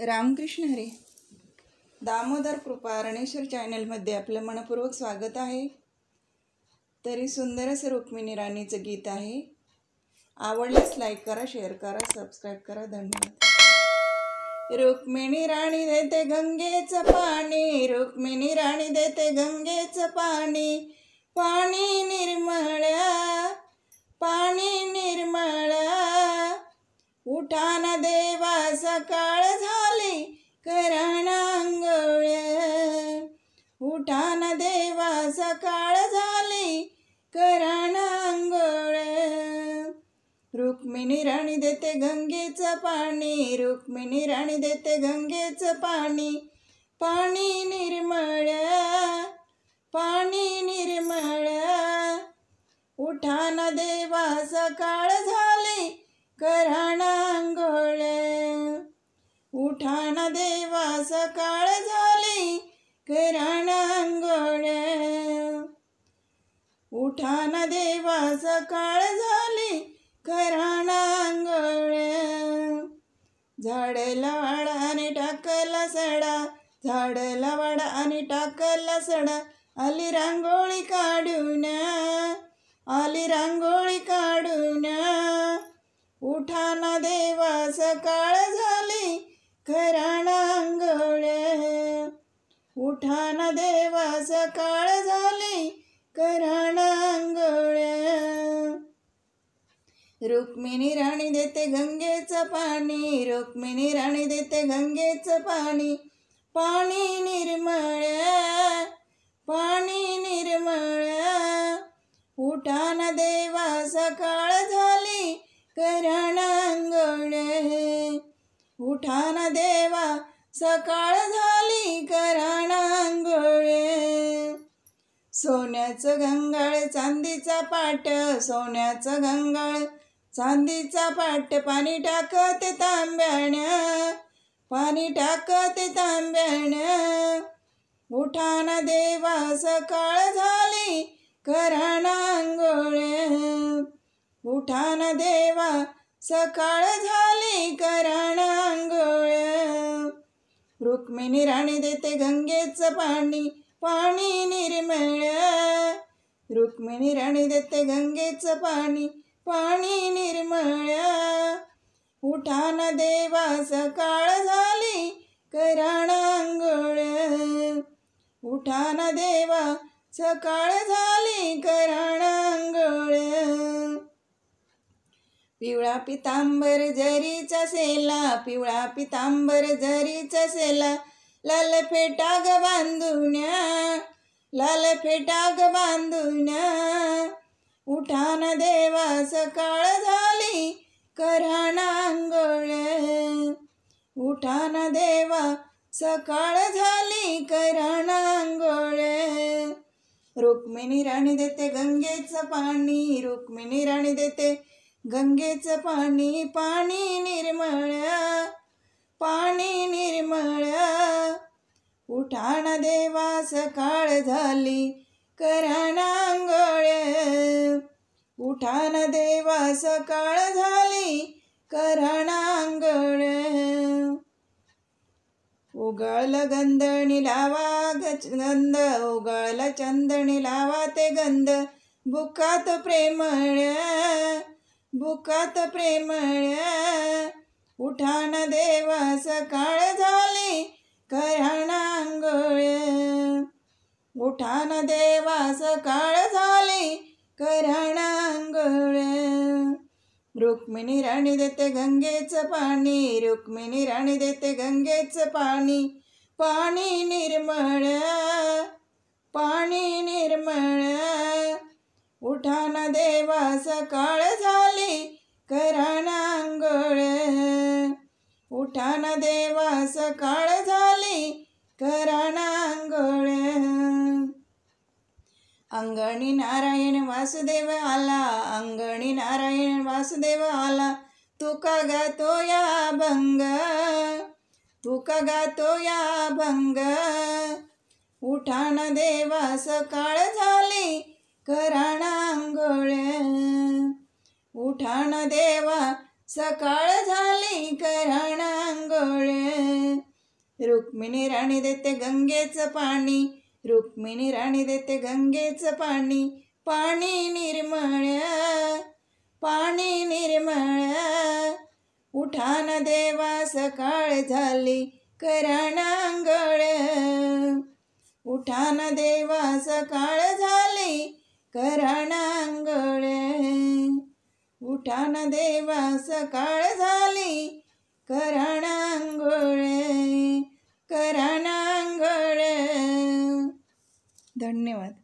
रामकृष्ण हरी. दामोदर कृपा अरणेश्वर चॅनलमध्ये आपलं मनपूर्वक स्वागत आहे. तरी सुंदर असं रुक्मिणी राणीचं गीत आहे. आवडल्यास लाईक करा, शेअर करा, सबस्क्राईब करा. धन्यवाद. रुक्मिणी राणी देते गंगेचं पाणी, रुक्मिणी राणी देते गंगेचं पाणी, पाणी निर्मळ, पाणी निर्मळ. उठाना देवा सकाळ झाली, करा अंघोळ. उठाना देवा सकाळ झाली, करा अंघोळ. रुक्मिणी राणी देते गंगेचं पाणी, रुक्मिणी राणी देते गंगेचं पाणी, पाणी निर्मळ, पाणी निर्मळ. उठाना देवा सकाळ झाली, करा अंघोळ. उठाना देवा सकाळ झाली, करा अंघोळ. उठाना देवा सकाळ झाली, करा अंघोळ. झाडला वाडा आणि टाकला सडा, झाडला वाडा आणि टाकला सडा. आली रांगोळी काढून, आली रांगोळी काढून. उठाना देवा सकाळ झाली, करा अंघोळ. उठाना देवा सकाळ झाली, करा अंघोळ. रुक्मिणी राणी देते गंगेचं पाणी, रुक्मिणी राणी देते गंगेचं पाणी, पाणी निर्मळ, पाणी निर्मळ. उठाना देवा सकाळ झाली, करा अंघोळ. उठाना देवा सकाळ झाली, करा अंघोळ. सोन्याचं घंगाळ चांदीचा पाट, सोन्याचं घंगाळ चांदीचा पाट. पाणी टाकते तांब्यानं, पाणी टाकते तांब्यानं. उठाना देवा सकाळ झाली, करा अंघोळ. उठाना देवा सकाळ झाली, करा अंघोळ. रुक्मिणी राणी देते गंगेचं पाणी, पाणी निर्मळ. रुक्मिणी राणी देते गंगेचं पाणी, पाणी निर्मळ. उठाना देवा सकाळ झाली, करा अंघोळ. उठाना देवा सकाळ झाली, करा अंघोळ. पिवळा पितांबर जरीचा सेला, पिवळा पितांबर जरीचा सेला. लाल फेटा ग बांधून, लाल फेटा ग बांधून. उठाना देवा सकाळ झाली, करा अंघोळ. उठाना देवा सकाळ झाली, करा अंघोळ. रुक्मिणी राणी देते गंगेचं पाणी, रुक्मिणी राणी देते गंगेचं पाणी, पाणी निर्मळ, पाणी निर्मळ. उठाना देवा सकाळ झाली, करा अंघोळ. उठाना देवा सकाळ झाली, करा अंघोळ. उगाळला गंधणी लावा गंध, उगाळला चंदणी लावा ते गंध. बुकात प्रेमळ, बुकात प्रेमळ. उठाना देवा सकाळ झाली, करा अंघोळ. उठाना देवा सकाळ झाली, करा अंघोळ. रुक्मिणी राणी देते गंगेचं पाणी, रुक्मिणी राणी देते गंगेचं पाणी, पाणी निर्मळ, पाणी निर्मळ. उठाना देवा सकाळ झाली, करा अंघोळ. उठाना देवा सकाळ झाली, करा अंघोळ. अंगणी नारायण वासुदेव आला, अंगणी नारायण वासुदेव आला. तुका गातो या अभंग, तुका गातो या अभंग. उठाना देवा सकाळ झाली, करा अंघोळ. उठाना देवा सकाळ झाली, करा अंघोळ. रुक्मिणी राणी देते गंगेचं पाणी, रुक्मिणी राणी देते गंगेचं पाणी, पाणी निर्मळ, पाणी निर्मळ. उठा ना देवा सकाळ झाली, करा ना अंघोळ. उठा ना देवा सकाळ झाली, करा ना अंघोळ. उठा ना देवा सकाळ झाली, करा ना अंघोळ, करा ना अंघोळ. धन्यवाद.